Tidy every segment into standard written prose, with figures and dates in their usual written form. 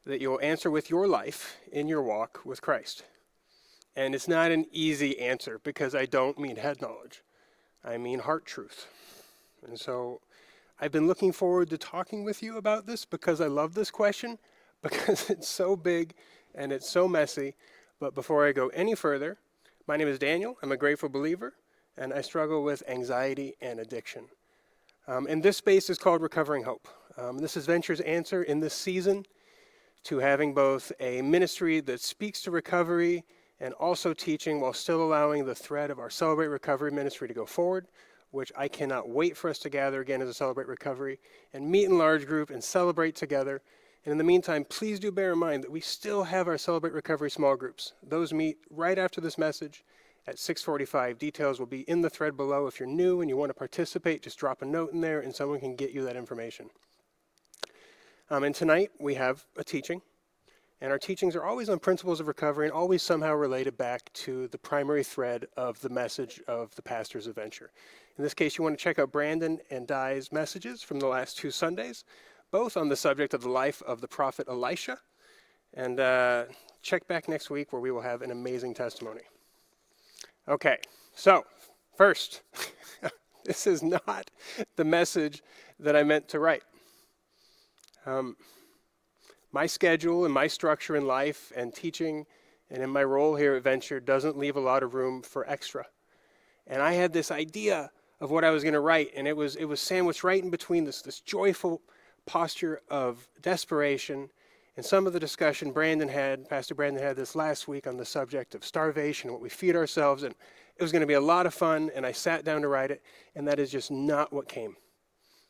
that you'll answer with your life in your walk with Christ. And it's not an easy answer because I don't mean head knowledge. I mean heart truth. And so I've been looking forward to talking with you about this because I love this question, because it's so big and it's so messy. But before I go any further, my name is Daniel. I'm a grateful believer, and I struggle with anxiety and addiction. And this space is called Recovering Hope. This is Venture's answer in this season to having both a ministry that speaks to recovery and also teaching while still allowing the thread of our Celebrate Recovery ministry to go forward, which I cannot wait for us to gather again as a Celebrate Recovery and meet in large group and celebrate together. And in the meantime, please do bear in mind that we still have our Celebrate Recovery small groups. Those meet right after this message at 6:45. Details will be in the thread below. If you're new and you want to participate, just drop a note in there and someone can get you that information. And tonight we have a teaching. And our teachings are always on principles of recovery and always somehow related back to the primary thread of the message of the pastor's adventure. In this case, you want to check out Brandon and Di's messages from the last 2 Sundays, both on the subject of the life of the prophet Elisha. And check back next week where we will have an amazing testimony. Okay, so first, this is not the message that I meant to write. My schedule and my structure in life and teaching and in my role here at Venture doesn't leave a lot of room for extra. And I had this idea of what I was going to write, and it was sandwiched right in between this joyful posture of desperation and some of the discussion Pastor Brandon had this last week on the subject of starvation, what we feed ourselves, and it was going to be a lot of fun, and I sat down to write it, and that is just not what came.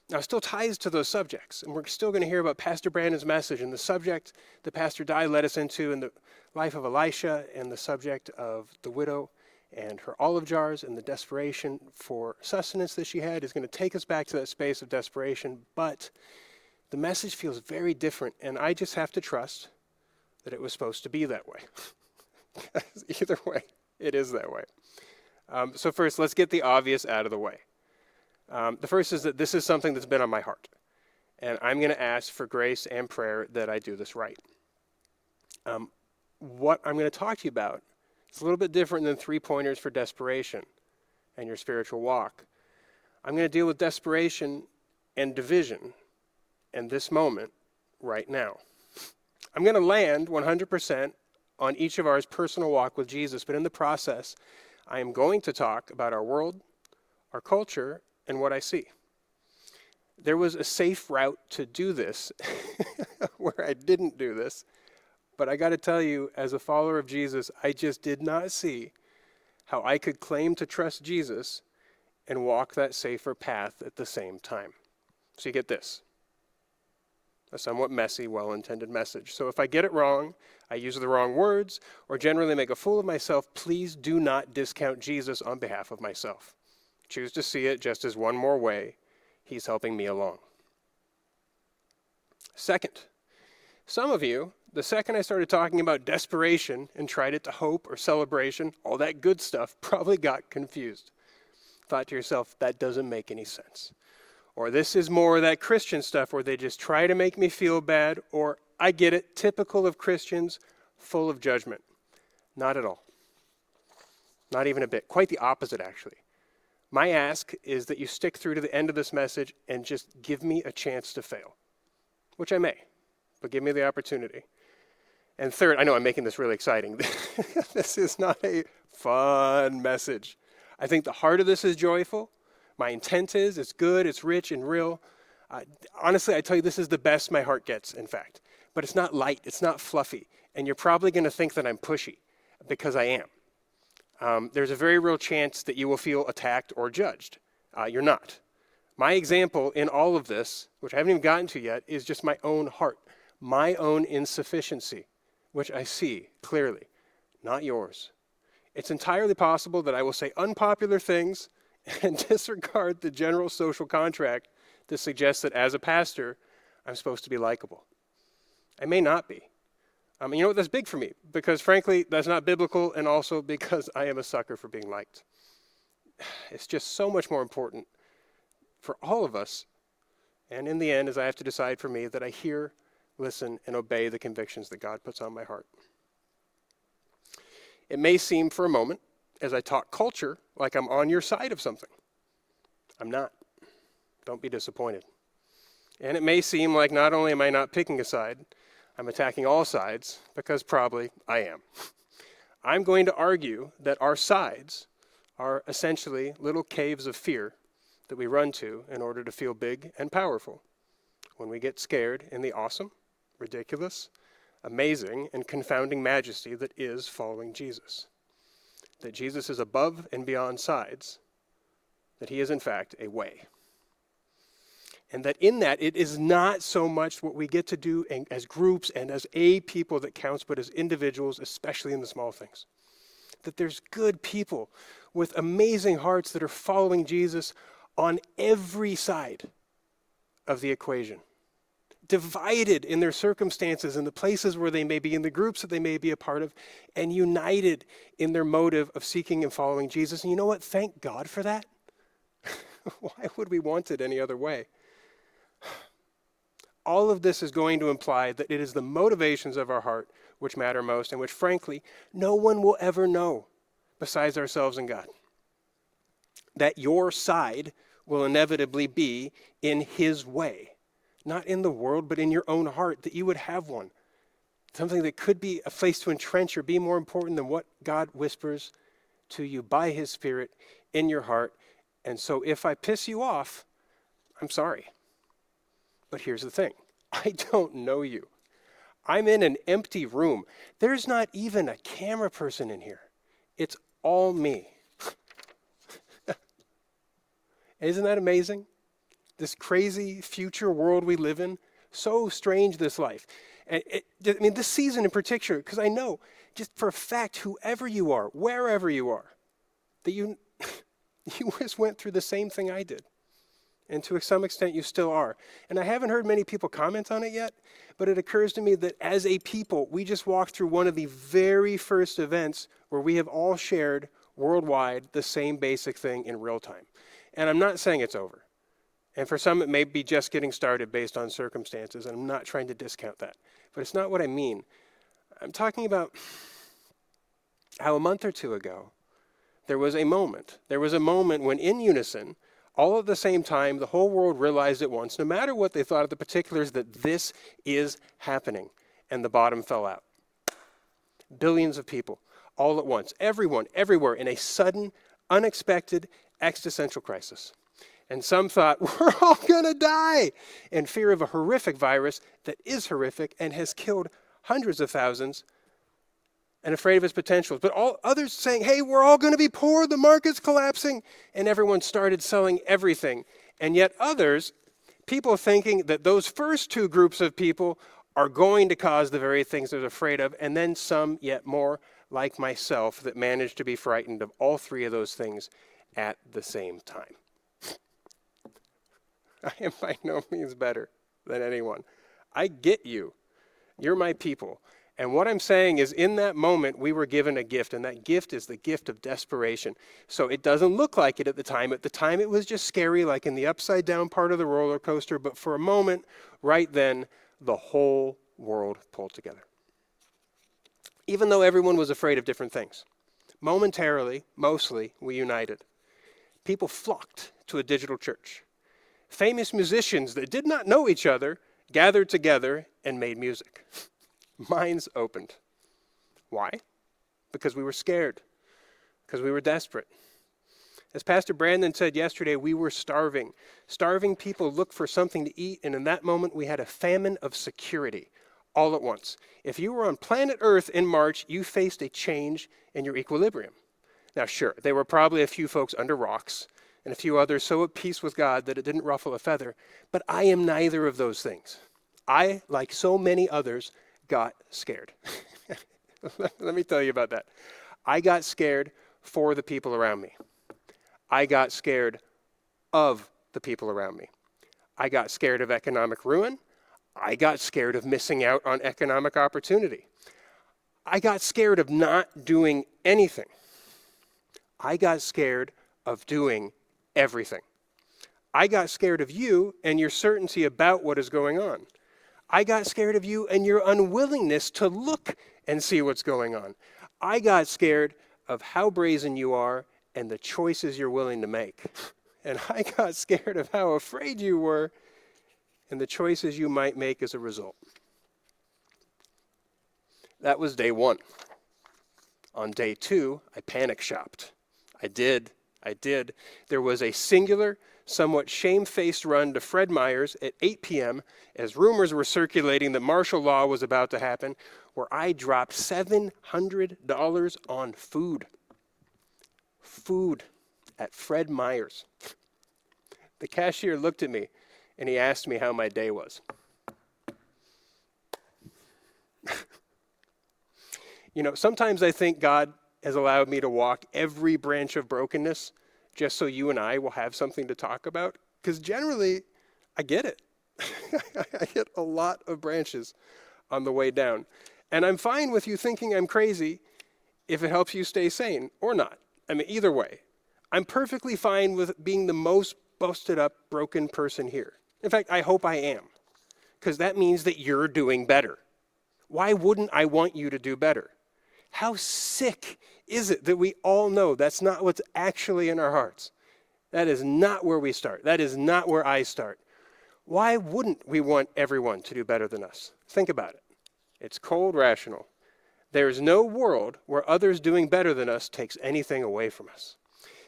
Now, it still ties to those subjects, and we're still going to hear about Pastor Brandon's message and the subject that Pastor Di led us into in the life of Elisha and the subject of the widow and her olive jars and the desperation for sustenance that she had is going to take us back to that space of desperation, but the message feels very different, and I just have to trust that it was supposed to be that way. Either way, it is that way. So first, let's get the obvious out of the way. The first is that this is something that's been on my heart, and I'm going to ask for grace and prayer that I do this right. What I'm going to talk to you about is a little bit different than 3 pointers for desperation and your spiritual walk. I'm going to deal with desperation and division in this moment right now. I'm going to land 100% on each of ours personal walk with Jesus, but in the process, I am going to talk about our world, our culture, and what I see. There was a safe route to do this where I didn't do this, but I got to tell you, as a follower of Jesus, I just did not see how I could claim to trust Jesus and walk that safer path at the same time. So you get this, a somewhat messy, well-intended message. So if I get it wrong, I use the wrong words, or generally make a fool of myself, please do not discount Jesus on behalf of myself. Choose to see it just as one more way he's helping me along. Second, some of you, the second I started talking about desperation and tried it to hope or celebration, all that good stuff, probably got confused. Thought to yourself, that doesn't make any sense. Or this is more of that Christian stuff where they just try to make me feel bad, or I get it, typical of Christians, full of judgment. Not at all. Not even a bit. Quite the opposite, actually. My ask is that you stick through to the end of this message and just give me a chance to fail, which I may, but give me the opportunity. And third, I know I'm making this really exciting. This is not a fun message. I think the heart of this is joyful. My intent is, it's good, it's rich and real. Honestly, I tell you, this is the best my heart gets, in fact. But it's not light, it's not fluffy. And you're probably going to think that I'm pushy, because I am. There's a very real chance that you will feel attacked or judged. You're not. My example in all of this, which I haven't even gotten to yet, is just my own heart, my own insufficiency, which I see clearly, not yours. It's entirely possible that I will say unpopular things and disregard the general social contract that suggests that as a pastor, I'm supposed to be likable. I may not be. You know what, that's big for me, because frankly, that's not biblical, and also because I am a sucker for being liked. It's just so much more important for all of us, and in the end, as I have to decide for me, that I hear listen, and obey the convictions that God puts on my heart. It may seem for a moment, as I talk culture, like I'm on your side of something. I'm not. Don't be disappointed. And it may seem like not only am I not picking a side, I'm attacking all sides, because probably I am. I'm going to argue that our sides are essentially little caves of fear that we run to in order to feel big and powerful when we get scared in the awesome, ridiculous, amazing, and confounding majesty that is following Jesus. That Jesus is above and beyond sides, that he is in fact a way. And that in that, it is not so much what we get to do as groups and as a people that counts, but as individuals, especially in the small things. That there's good people with amazing hearts that are following Jesus on every side of the equation. Divided in their circumstances, in the places where they may be, in the groups that they may be a part of, and united in their motive of seeking and following Jesus. And you know what? Thank God for that. Why would we want it any other way? All of this is going to imply that it is the motivations of our heart which matter most, and which, frankly, no one will ever know besides ourselves and God. That your side will inevitably be in his way. Not in the world, but in your own heart, that you would have one. Something that could be a place to entrench or be more important than what God whispers to you by his Spirit in your heart. And so if I piss you off, I'm sorry. But here's the thing. I don't know you. I'm in an empty room. There's not even a camera person in here. It's all me. Isn't that amazing? This crazy future world we live in. So strange, this life. And this season in particular, because I know, just for a fact, whoever you are, wherever you are, that you just went through the same thing I did. And to some extent, you still are. And I haven't heard many people comment on it yet, but it occurs to me that as a people, we just walked through one of the very first events where we have all shared worldwide the same basic thing in real time. And I'm not saying it's over. And for some, it may be just getting started based on circumstances, and I'm not trying to discount that. But it's not what I mean. I'm talking about how a month or two ago, there was a moment. There was a moment when in unison, all at the same time, the whole world realized at once, no matter what they thought of the particulars, that this is happening. And the bottom fell out. Billions of people, all at once, everyone, everywhere, in a sudden, unexpected, existential crisis. And some thought, we're all going to die, in fear of a horrific virus that is horrific and has killed hundreds of thousands, and afraid of its potential. But all others saying, hey, we're all going to be poor, the market's collapsing, and everyone started selling everything. And yet others, people thinking that those first two groups of people are going to cause the very things they're afraid of, and then some yet more, like myself, that managed to be frightened of all three of those things at the same time. I am by no means better than anyone. I get you. You're my people. And what I'm saying is, in that moment, we were given a gift, and that gift is the gift of desperation. So it doesn't look like it at the time. At the time, it was just scary, like in the upside down part of the roller coaster. But for a moment, right then, the whole world pulled together. Even though everyone was afraid of different things, momentarily, mostly, we united. People flocked to a digital church. Famous musicians that did not know each other gathered together and made music. Minds opened. Why? Because we were scared. Because we were desperate. As Pastor Brandon said yesterday, we were starving. Starving people look for something to eat, and in that moment we had a famine of security all at once. If you were on planet Earth in March, you faced a change in your equilibrium. Now sure, there were probably a few folks under rocks, and a few others so at peace with God that it didn't ruffle a feather, but I am neither of those things. I, like so many others, got scared. Let me tell you about that. I got scared for the people around me. I got scared of the people around me. I got scared of economic ruin. I got scared of missing out on economic opportunity. I got scared of not doing anything. I got scared of doing everything. I got scared of you and your certainty about what is going on. I got scared of you and your unwillingness to look and see what's going on. I got scared of how brazen you are and the choices you're willing to make. And I got scared of how afraid you were and the choices you might make as a result. That was day one. On day two, I panic shopped. I did. There was a singular, somewhat shamefaced run to Fred Meyer's at 8 p.m. as rumors were circulating that martial law was about to happen, where I dropped $700 on food. Food at Fred Meyer's. The cashier looked at me and he asked me how my day was. You know, sometimes I think God has allowed me to walk every branch of brokenness just so you and I will have something to talk about. Because generally, I get it. I get a lot of branches on the way down. And I'm fine with you thinking I'm crazy if it helps you stay sane or not. I mean, either way. I'm perfectly fine with being the most busted up, broken person here. In fact, I hope I am. Because that means that you're doing better. Why wouldn't I want you to do better? How sick is it that we all know that's not what's actually in our hearts? That is not where we start. That is not where I start. Why wouldn't we want everyone to do better than us? Think about it. It's cold rational. There's no world where others doing better than us takes anything away from us.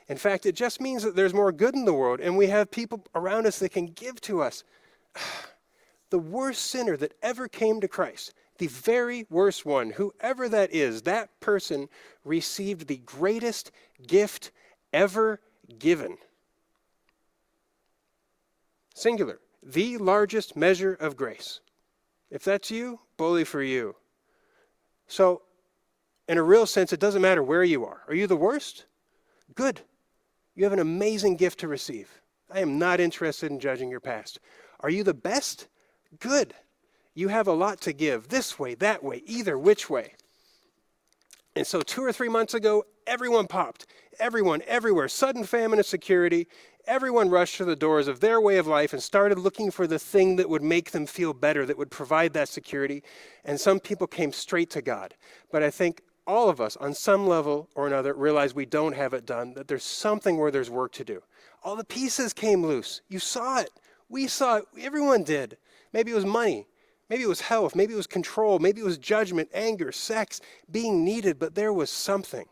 In fact, it just means that there's more good in the world and we have people around us that can give to us. The worst sinner that ever came to Christ, the very worst one, whoever that is, that person received the greatest gift ever given. Singular. The largest measure of grace. If that's you, bully for you. So, in a real sense, it doesn't matter where you are. Are you the worst? Good. You have an amazing gift to receive. I am not interested in judging your past. Are you the best? Good. You have a lot to give, this way, that way, either which way. And so 2 or 3 months ago, everyone popped. Everyone, everywhere. Sudden famine of security. Everyone rushed to the doors of their way of life and started looking for the thing that would make them feel better, that would provide that security. And some people came straight to God. But I think all of us, on some level or another, realize we don't have it done, that there's something where there's work to do. All the pieces came loose. You saw it. We saw it. Everyone did. Maybe it was money. Maybe it was health, maybe it was control, maybe it was judgment, anger, sex, being needed, but there was something.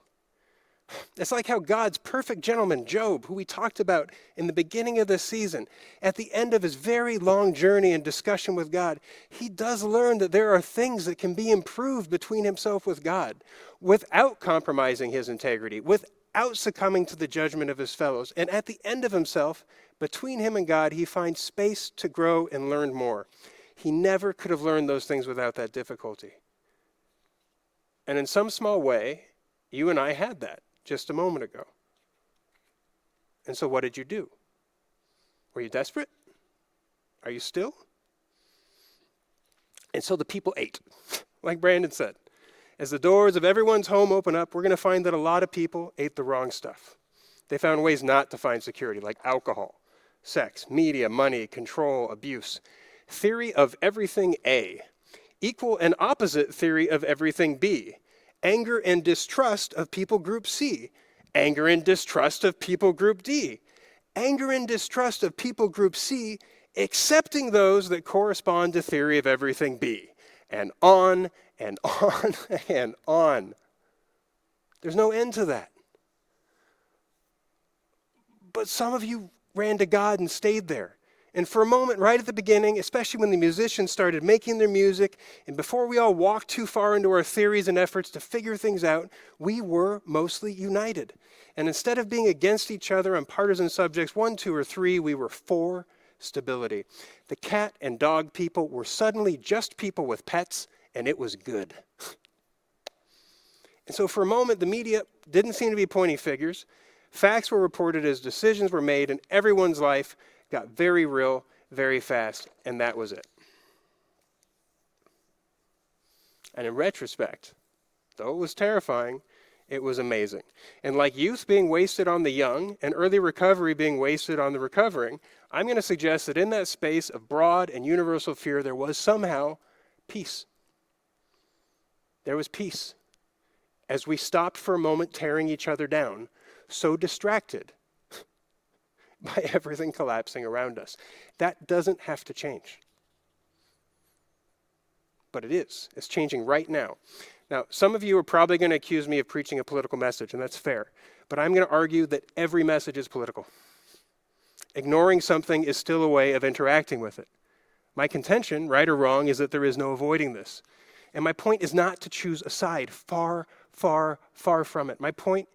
It's like how God's perfect gentleman, Job, who we talked about in the beginning of this season, at the end of his very long journey and discussion with God, he does learn that there are things that can be improved between himself with God without compromising his integrity, without succumbing to the judgment of his fellows. And at the end of himself, between him and God, he finds space to grow and learn more. He never could have learned those things without that difficulty. And in some small way, you and I had that just a moment ago. And so what did you do? Were you desperate? Are you still? And so the people ate, like Brandon said. As the doors of everyone's home open up, we're going to find that a lot of people ate the wrong stuff. They found ways not to find security, like alcohol, sex, media, money, control, abuse. Theory of everything A, equal and opposite theory of everything B. Anger and distrust of people group C. Anger and distrust of people group D. Anger and distrust of people group C, accepting those that correspond to theory of everything B. And on and on and on. There's no end to that. But some of you ran to God and stayed there. And for a moment, right at the beginning, especially when the musicians started making their music, and before we all walked too far into our theories and efforts to figure things out, we were mostly united. And instead of being against each other on partisan subjects 1, 2, or 3, we were for stability. The cat and dog people were suddenly just people with pets, and it was good. And so for a moment, the media didn't seem to be pointing figures. Facts were reported as decisions were made, and everyone's life got very real, very fast, and that was it. And in retrospect, though it was terrifying, it was amazing. And like youth being wasted on the young and early recovery being wasted on the recovering, I'm going to suggest that in that space of broad and universal fear, there was somehow peace. There was peace. As we stopped for a moment tearing each other down, so distracted by everything collapsing around us. That doesn't have to change. But it is. It's changing right now. Now, some of you are probably going to accuse me of preaching a political message, and that's fair. But I'm going to argue that every message is political. Ignoring something is still a way of interacting with it. My contention, right or wrong, is that there is no avoiding this. And my point is not to choose a side. Far, far, far from it. My point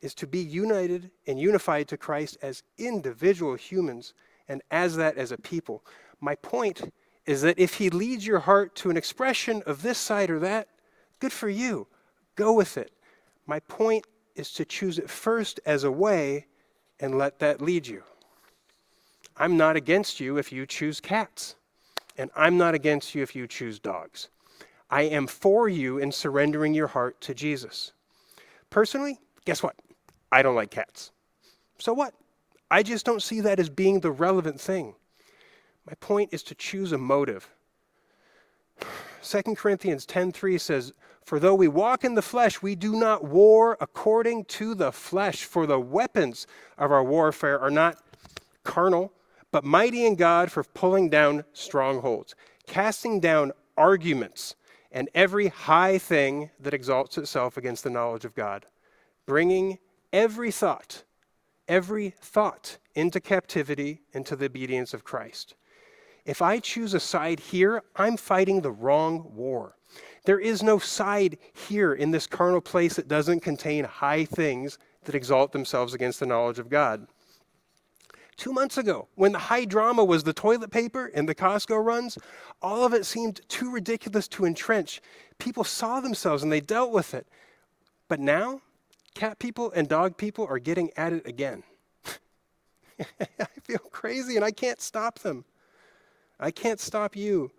is to be united and unified to Christ as individual humans and as that as a people. My point is that if he leads your heart to an expression of this side or that, good for you. Go with it. My point is to choose it first as a way and let that lead you. I'm not against you if you choose cats, and I'm not against you if you choose dogs. I am for you in surrendering your heart to Jesus. Personally, guess what? I don't like cats. So what? I just don't see that as being the relevant thing. My point is to choose a motive. 2 Corinthians 10:3 says, "For though we walk in the flesh, we do not war according to the flesh. For the weapons of our warfare are not carnal, but mighty in God for pulling down strongholds, casting down arguments, and every high thing that exalts itself against the knowledge of God, bringing every thought into captivity into the obedience of Christ." If I choose a side here, I'm fighting the wrong war. There is no side here in this carnal place that doesn't contain high things that exalt themselves against the knowledge of God. 2 months ago, when the high drama was the toilet paper and the Costco runs, all of it seemed too ridiculous to entrench. People saw themselves and they dealt with it. But now, cat people and dog people are getting at it again. I feel crazy and I can't stop them. I can't stop you.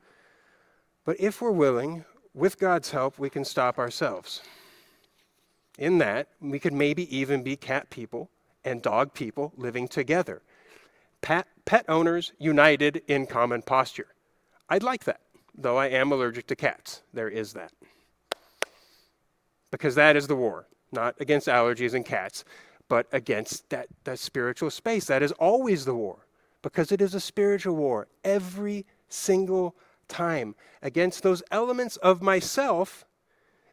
But if we're willing, with God's help, we can stop ourselves. In that, we could maybe even be cat people and dog people living together. Pet owners united in common posture. I'd like that, though I am allergic to cats. There is that. Because that is the war, not against allergies and cats, but against that spiritual space. That is always the war. Because it is a spiritual war every single time against those elements of myself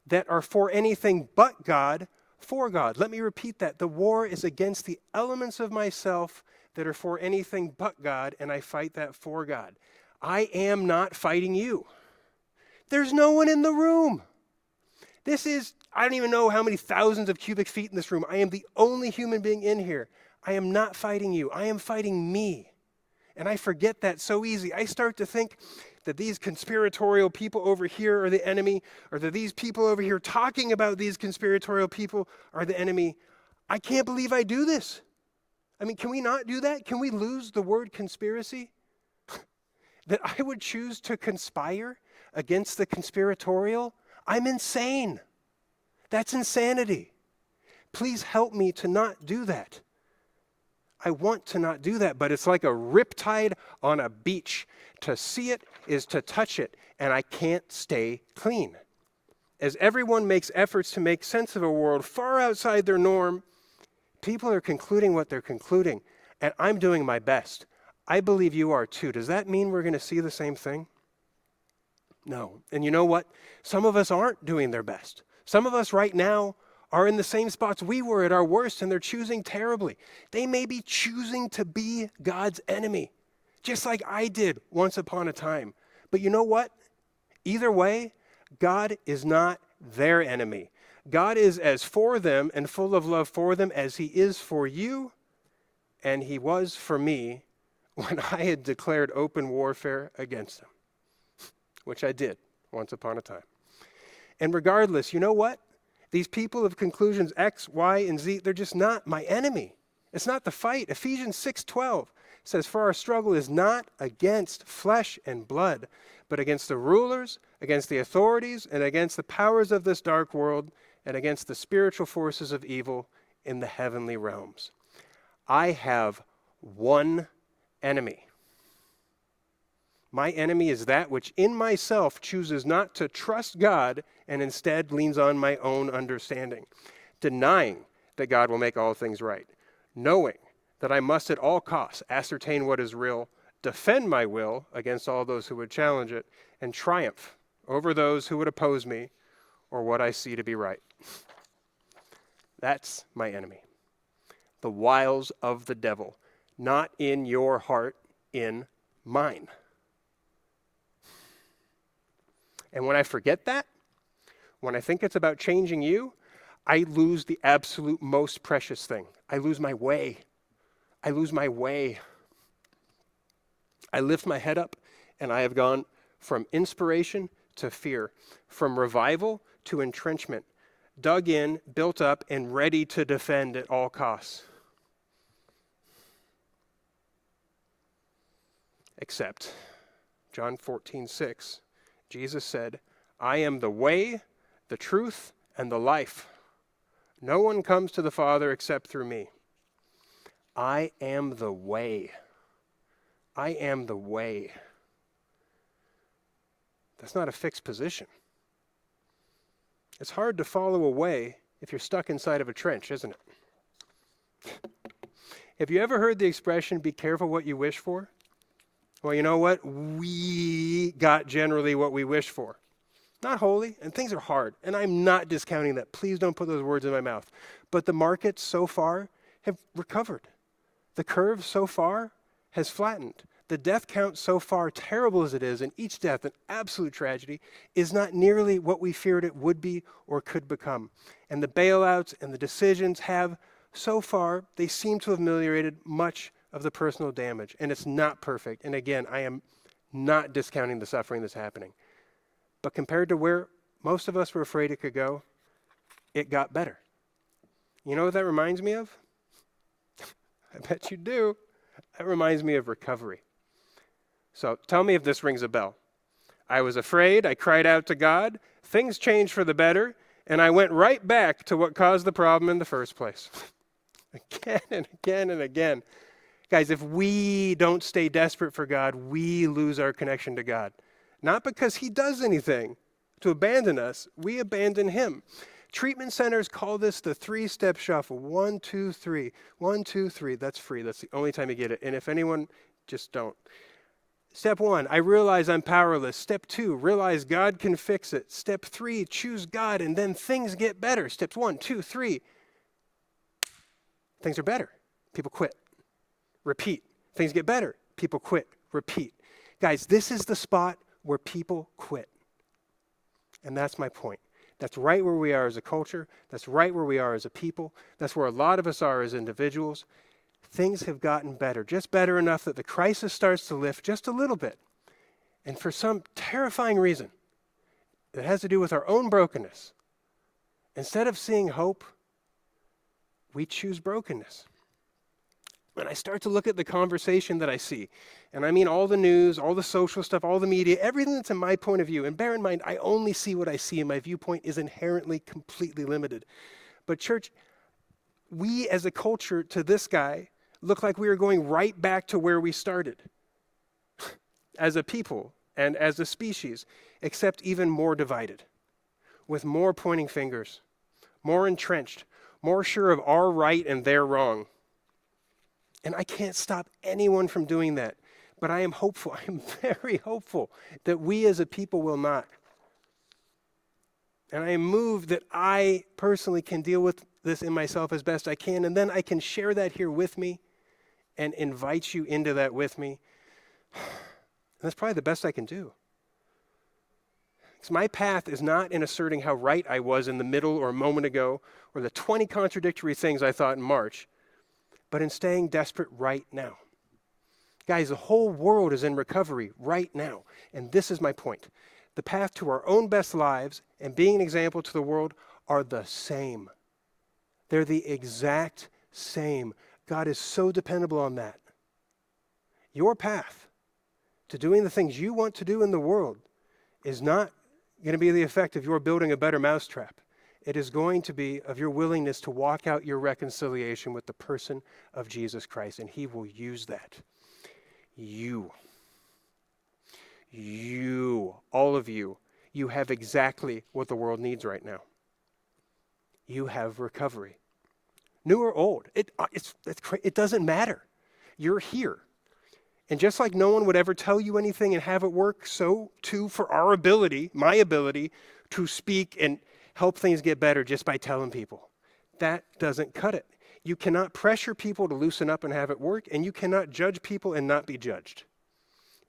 that are for anything but God, for God. Let me repeat that. The war is against the elements of myself that are for anything but God, and I fight that for God. I am not fighting you. There's no one in the room. I don't even know how many thousands of cubic feet in this room. I am the only human being in here. I am not fighting you. I am fighting me. And I forget that so easy. I start to think that these conspiratorial people over here are the enemy, or that these people over here talking about these conspiratorial people are the enemy. I can't believe I do this. I mean, can we not do that? Can we lose the word conspiracy? That I would choose to conspire against the conspiratorial? I'm insane. That's insanity. Please help me to not do that. I want to not do that, but it's like a riptide on a beach. To see it is to touch it, and I can't stay clean. As everyone makes efforts to make sense of a world far outside their norm, people are concluding what they're concluding, and I'm doing my best. I believe you are too. Does that mean we're going to see the same thing? No. And you know what? Some of us aren't doing their best. Some of us right now are in the same spots we were at our worst, and they're choosing terribly. They may be choosing to be God's enemy, just like I did once upon a time. But you know what? Either way, God is not their enemy. God is as for them and full of love for them as he is for you, and he was for me when I had declared open warfare against him, which I did once upon a time. And regardless, you know what? These people of conclusions X, Y, and Z, they're just not my enemy. It's not the fight. Ephesians 6:12 says, "For our struggle is not against flesh and blood, but against the rulers, against the authorities, and against the powers of this dark world, and against the spiritual forces of evil in the heavenly realms. I have one enemy. My enemy is that which in myself chooses not to trust God and instead leans on my own understanding, denying that God will make all things right, knowing that I must at all costs ascertain what is real, defend my will against all those who would challenge it, and triumph over those who would oppose me or what I see to be right. That's my enemy. The wiles of the devil, not in your heart, in mine. And when I forget that, when I think it's about changing you, I lose the absolute most precious thing. I lose my way. I lose my way. I lift my head up, and I have gone from inspiration to fear, from revival to entrenchment, dug in, built up, and ready to defend at all costs. Except, John 14:6, Jesus said, I am the way, the truth, and the life. No one comes to the Father except through me. I am the way. I am the way. That's not a fixed position. It's hard to follow a way if you're stuck inside of a trench, isn't it? Have you ever heard the expression, be careful what you wish for? Well, you know what? We got generally what we wish for. Not wholly, and things are hard, and I'm not discounting that. Please don't put those words in my mouth. But the markets so far have recovered. The curve so far has flattened. The death count so far, terrible as it is, and each death an absolute tragedy, is not nearly what we feared it would be or could become. And the bailouts and the decisions have, so far, they seem to have ameliorated much of the personal damage. And it's not perfect. And again, I am not discounting the suffering that's happening. But compared to where most of us were afraid it could go, it got better. You know what that reminds me of? I bet you do. That reminds me of recovery. So tell me if this rings a bell. I was afraid, I cried out to God, things changed for the better, and I went right back to what caused the problem in the first place. Again and again and again. Guys, if we don't stay desperate for God, we lose our connection to God. Not because he does anything to abandon us, we abandon him. Treatment centers call this the 3-step shuffle. 1, 2, 3. 1, 2, 3. That's free. That's the only time you get it. And if anyone, just don't. Step 1, I realize I'm powerless. Step 2, realize God can fix it. Step 3, choose God, and then things get better. Steps 1, 2, 3. Things are better. People quit. Repeat. Things get better. People quit. Repeat. Guys, this is the spot where people quit. And that's my point. That's right where we are as a culture. That's right where we are as a people. That's where a lot of us are as individuals. Things have gotten better, just better enough that the crisis starts to lift just a little bit. And for some terrifying reason that has to do with our own brokenness, instead of seeing hope, we choose brokenness. When I start to look at the conversation that I see, and I mean all the news, all the social stuff, all the media, everything that's in my point of view, and bear in mind, I only see what I see, and my viewpoint is inherently completely limited. But church, we as a culture to this guy look like we are going right back to where we started as a people and as a species, except even more divided, with more pointing fingers, more entrenched, more sure of our right and their wrong. And I can't stop anyone from doing that. But I am hopeful, I am very hopeful that we as a people will not. And I am moved that I personally can deal with this in myself as best I can. And then I can share that here with me and invite you into that with me. And that's probably the best I can do. Because my path is not in asserting how right I was in the middle or a moment ago, or the 20 contradictory things I thought in March, but in staying desperate right now. Guys, the whole world is in recovery right now. And this is my point. The path to our own best lives and being an example to the world are the same. They're the exact same. God is so dependable on that. Your path to doing the things you want to do in the world is not going to be the effect of your building a better mousetrap. It is going to be of your willingness to walk out your reconciliation with the person of Jesus Christ, and he will use that. You, all of you have exactly what the world needs right now. You have recovery. New or old, it doesn't matter. You're here. And just like no one would ever tell you anything and have it work, so too for our ability, my ability, to speak and help things get better just by telling people. That doesn't cut it. You cannot pressure people to loosen up and have it work, and you cannot judge people and not be judged.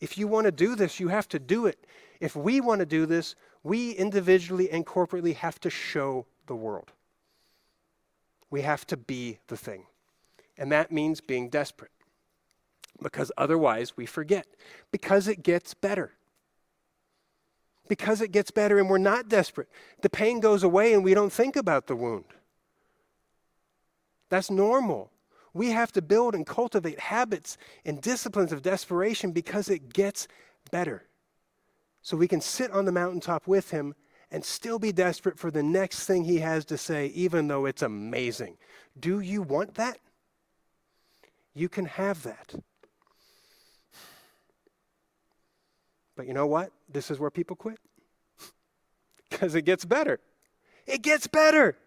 If you want to do this, you have to do it. If we want to do this, we individually and corporately have to show the world. We have to be the thing. And that means being desperate. Because otherwise we forget. Because it gets better. Because it gets better and we're not desperate. The pain goes away and we don't think about the wound. That's normal. We have to build and cultivate habits and disciplines of desperation because it gets better. So we can sit on the mountaintop with him and still be desperate for the next thing he has to say, even though it's amazing. Do you want that? You can have that. But you know what? This is where people quit. Because it gets better. It gets better.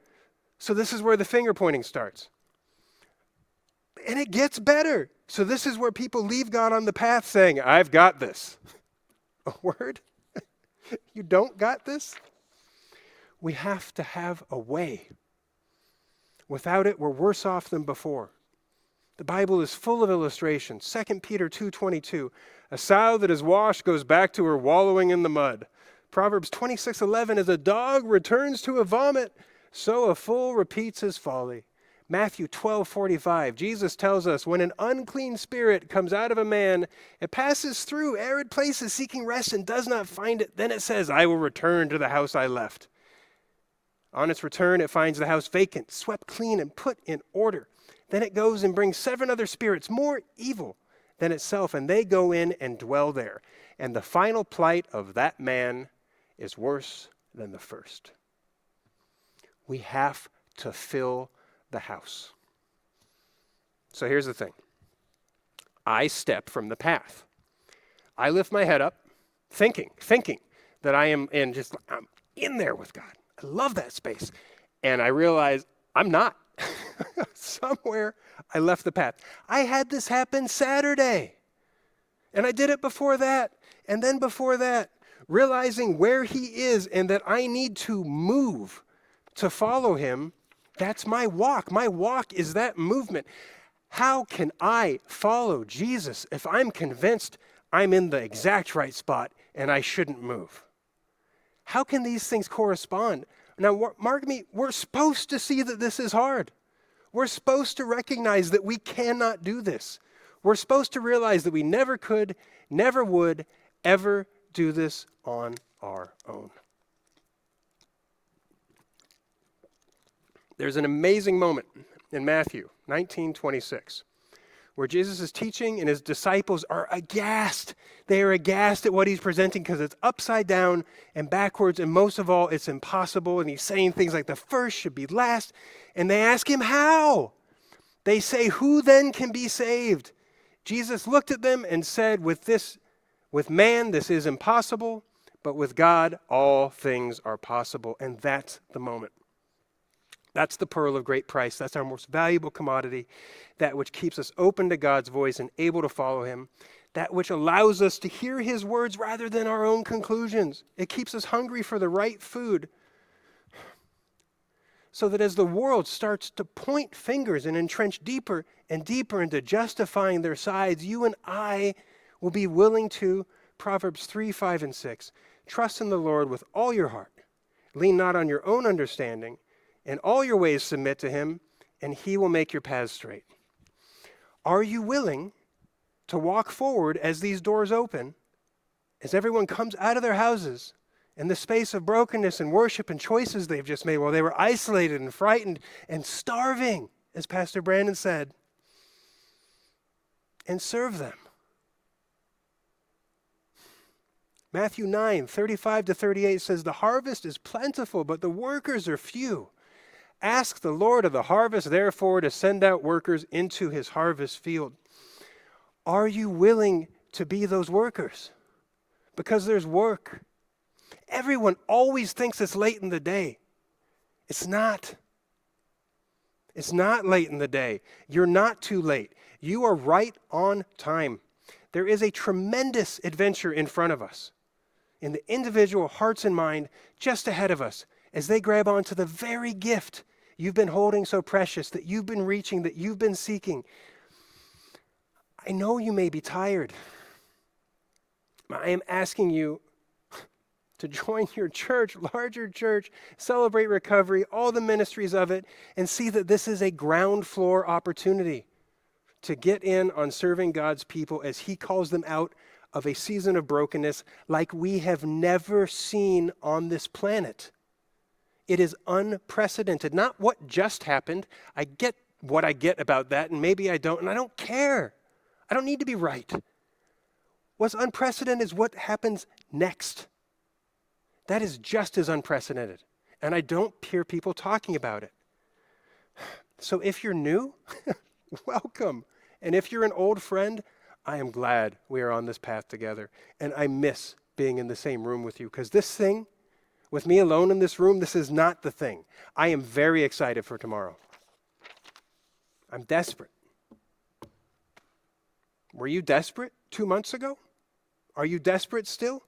So this is where the finger pointing starts. And it gets better. So this is where people leave God on the path saying, I've got this. A word? You don't got this? We have to have a way. Without it, we're worse off than before. The Bible is full of illustrations. 2 Peter 2:22, a sow that is washed goes back to her wallowing in the mud. Proverbs 26:11, as a dog returns to a vomit, so a fool repeats his folly. Matthew 12:45, Jesus tells us, when an unclean spirit comes out of a man, it passes through arid places seeking rest and does not find it. Then it says, I will return to the house I left. On its return, it finds the house vacant, swept clean, and put in order. Then it goes and brings 7 other spirits more evil than itself, and they go in and dwell there. And the final plight of that man is worse than the first. We have to fill the house. So here's the thing. I step from the path. I lift my head up, thinking that I'm in there with God. I love that space. And I realize I'm not. Somewhere I left the path. I had this happen Saturday. And I did it before that. And then before that. Realizing where he is and that I need to move to follow him. That's my walk. My walk is that movement. How can I follow Jesus if I'm convinced I'm in the exact right spot and I shouldn't move? How can these things correspond? Now, mark me, we're supposed to see that this is hard. We're supposed to recognize that we cannot do this. We're supposed to realize that we never could, never would, ever do this on our own. There's an amazing moment in Matthew 19:26 where Jesus is teaching and his disciples are aghast. They are aghast at what he's presenting because it's upside down and backwards, and most of all, it's impossible. And he's saying things like the first should be last. And they ask him how. They say, who then can be saved? Jesus looked at them and said, with man, this is impossible, but with God, all things are possible. And that's the moment. That's the pearl of great price. That's our most valuable commodity, that which keeps us open to God's voice and able to follow him, that which allows us to hear his words rather than our own conclusions. It keeps us hungry for the right food, so that as the world starts to point fingers and entrench deeper and deeper into justifying their sides, you and I will be willing to, Proverbs 3, 5, and 6, trust in the Lord with all your heart. Lean not on your own understanding. In all your ways submit to him, and he will make your paths straight. Are you willing to walk forward as these doors open, as everyone comes out of their houses in the space of brokenness and worship and choices they've just made while they were isolated and frightened and starving, as Pastor Brandon said, and serve them? Matthew 9:35-38 says, "The harvest is plentiful, but the workers are few. Ask the Lord of the harvest, therefore, to send out workers into his harvest field." Are you willing to be those workers? Because there's work. Everyone always thinks it's late in the day. It's not. It's not late in the day. You're not too late. You are right on time. There is a tremendous adventure in front of us, in the individual hearts and mind just ahead of us, as they grab onto the very gift you've been holding so precious, that you've been reaching, that you've been seeking. I know you may be tired. I am asking you to join your church, larger church, Celebrate Recovery, all the ministries of it, and see that this is a ground floor opportunity to get in on serving God's people as he calls them out of a season of brokenness like we have never seen on this planet. It is unprecedented. Not what just happened. I get what I get about that, and maybe I don't, and I don't care. I don't need to be right. What's unprecedented is what happens next. That is just as unprecedented, and I don't hear people talking about it. So if you're new, welcome. And if you're an old friend, I am glad we are on this path together. And I miss being in the same room with you, because this thing, with me alone in this room, this is not the thing. I am very excited for tomorrow. I'm desperate. Were you desperate 2 months ago? Are you desperate still?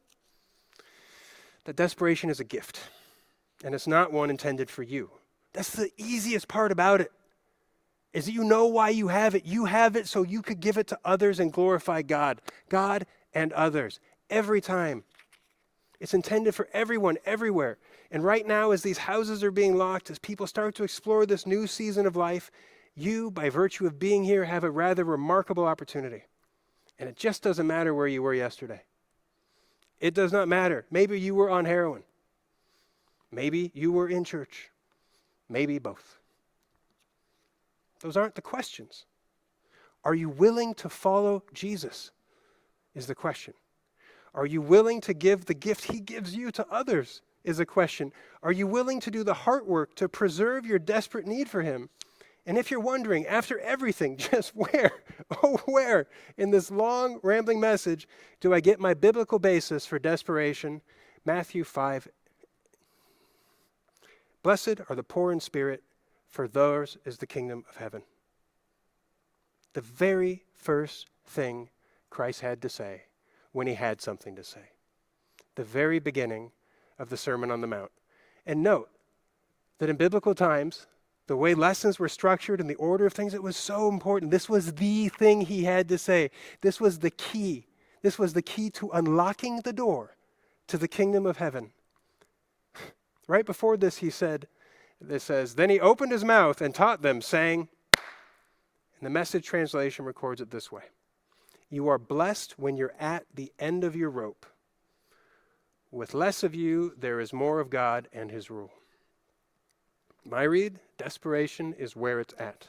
That desperation is a gift, and it's not one intended for you. That's the easiest part about it, is that you know why you have it. You have it so you could give it to others and glorify God and others, every time. It's intended for everyone, everywhere. And right now, as these houses are being locked, as people start to explore this new season of life, you, by virtue of being here, have a rather remarkable opportunity. And it just doesn't matter where you were yesterday. It does not matter. Maybe you were on heroin. Maybe you were in church. Maybe both. Those aren't the questions. Are you willing to follow Jesus is the question. Are you willing to give the gift he gives you to others is the question. Are you willing to do the heart work to preserve your desperate need for him? And if you're wondering, after everything, just where in this long, rambling message do I get my biblical basis for desperation? Matthew 5. Blessed are the poor in spirit, for theirs is the kingdom of heaven. The very first thing Christ had to say when he had something to say. The very beginning of the Sermon on the Mount. And note that in biblical times, the way lessons were structured and the order of things, it was so important. This was the thing he had to say. This was the key. This was the key to unlocking the door to the kingdom of heaven. Right before this, he said, it says, then he opened his mouth and taught them, saying, and the Message translation records it this way: you are blessed when you're at the end of your rope. With less of you, there is more of God and his rule. My read, desperation is where it's at.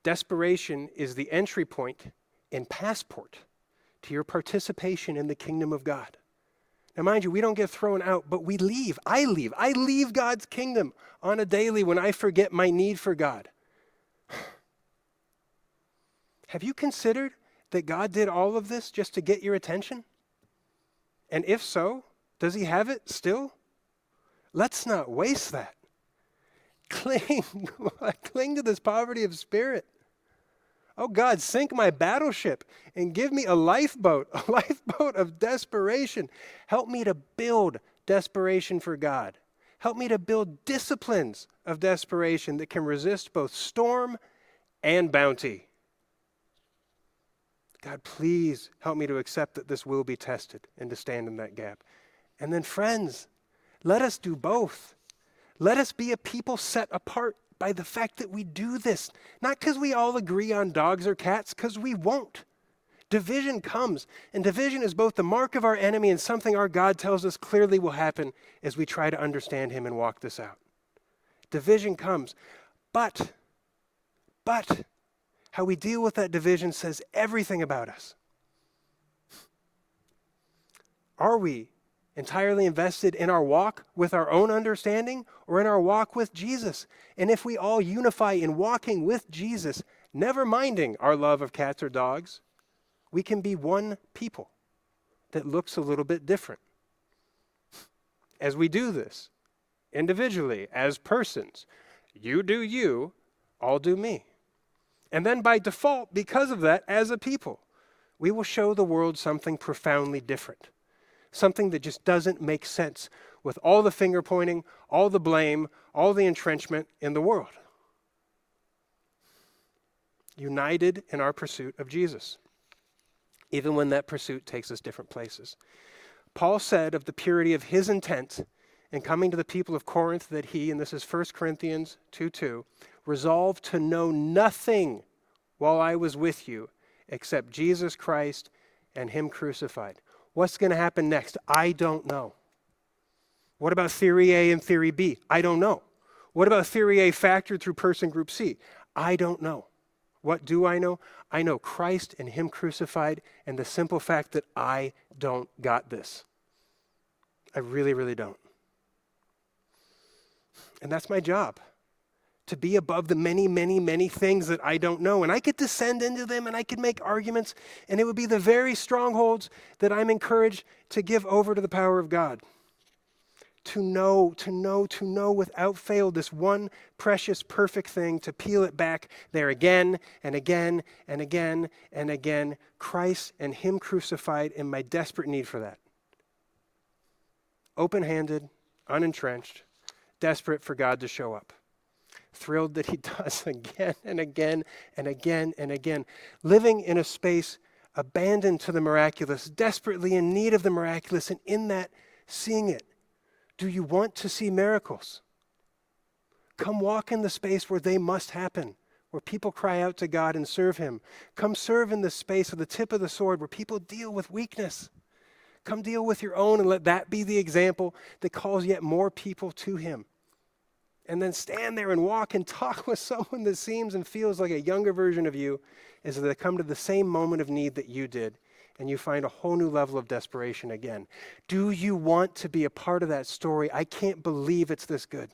Desperation is the entry point and passport to your participation in the kingdom of God. Now, mind you, we don't get thrown out, but we leave. I leave God's kingdom on a daily when I forget my need for God. Have you considered that God did all of this just to get your attention? And if so, does he have it still? Let's not waste that. Cling to this poverty of spirit. Oh God, sink my battleship and give me a lifeboat of desperation. Help me to build desperation for God. Help me to build disciplines of desperation that can resist both storm and bounty. God, please help me to accept that this will be tested and to stand in that gap. And then friends, let us do both. Let us be a people set apart by the fact that we do this. Not because we all agree on dogs or cats, because we won't. Division comes, and division is both the mark of our enemy and something our God tells us clearly will happen as we try to understand him and walk this out. Division comes, but how we deal with that division says everything about us. Are we entirely invested in our walk with our own understanding or in our walk with Jesus? And if we all unify in walking with Jesus, never minding our love of cats or dogs, we can be one people that looks a little bit different. As we do this, individually, as persons, you do you, I'll do me. And then by default, because of that, as a people, we will show the world something profoundly different. Something that just doesn't make sense with all the finger pointing, all the blame, all the entrenchment in the world. United in our pursuit of Jesus, even when that pursuit takes us different places. Paul said of the purity of his intent in coming to the people of Corinth that he, and this is 1 Corinthians 2:2, resolved to know nothing while I was with you except Jesus Christ and him crucified. What's going to happen next? I don't know. What about theory A and theory B? I don't know. What about theory A factored through person group C? I don't know. What do I know? I know Christ and him crucified and the simple fact that I don't got this. I really, really don't. And that's my job, to be above the many, many, many things that I don't know. And I could descend into them and I could make arguments, and it would be the very strongholds that I'm encouraged to give over to the power of God. To know without fail this one precious, perfect thing, to peel it back there again and again and again and again. Christ and him crucified, in my desperate need for that. Open-handed, unentrenched, desperate for God to show up. Thrilled that he does again and again and again and again. Living in a space abandoned to the miraculous, desperately in need of the miraculous, and in that, seeing it. Do you want to see miracles? Come walk in the space where they must happen, where people cry out to God and serve him. Come serve in the space of the tip of the sword where people deal with weakness. Come deal with your own and let that be the example that calls yet more people to him. And then stand there and walk and talk with someone that seems and feels like a younger version of you as they come to the same moment of need that you did, and you find a whole new level of desperation again. Do you want to be a part of that story? I can't believe it's this good.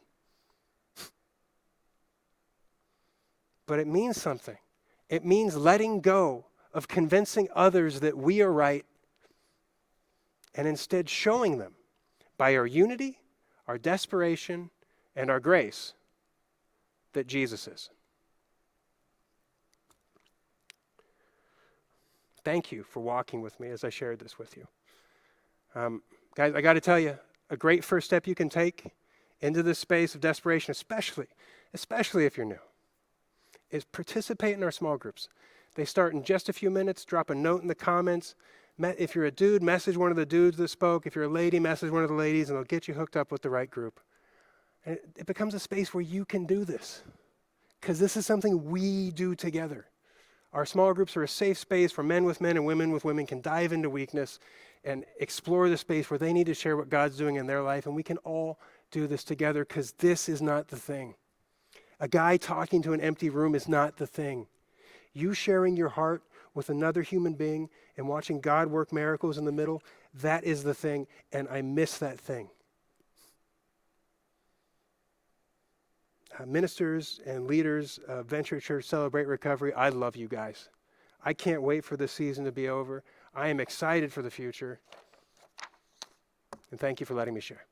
But it means something. It means letting go of convincing others that we are right and instead showing them by our unity, our desperation, and our grace that Jesus is. Thank you for walking with me as I shared this with you. Guys, I got to tell you, a great first step you can take into this space of desperation, especially if you're new, is participate in our small groups. They start in just a few minutes. Drop a note in the comments. If you're a dude, message one of the dudes that spoke. If you're a lady, message one of the ladies, and they'll get you hooked up with the right group. And it becomes a space where you can do this, because this is something we do together. Our small groups are a safe space where men with men and women with women can dive into weakness and explore the space where they need to share what God's doing in their life, and we can all do this together, because this is not the thing. A guy talking to an empty room is not the thing. You sharing your heart with another human being and watching God work miracles in the middle, that is the thing, and I miss that thing. Ministers and leaders of Venture Church Celebrate Recovery, I love you guys. I can't wait for this season to be over. I am excited for the future. And thank you for letting me share.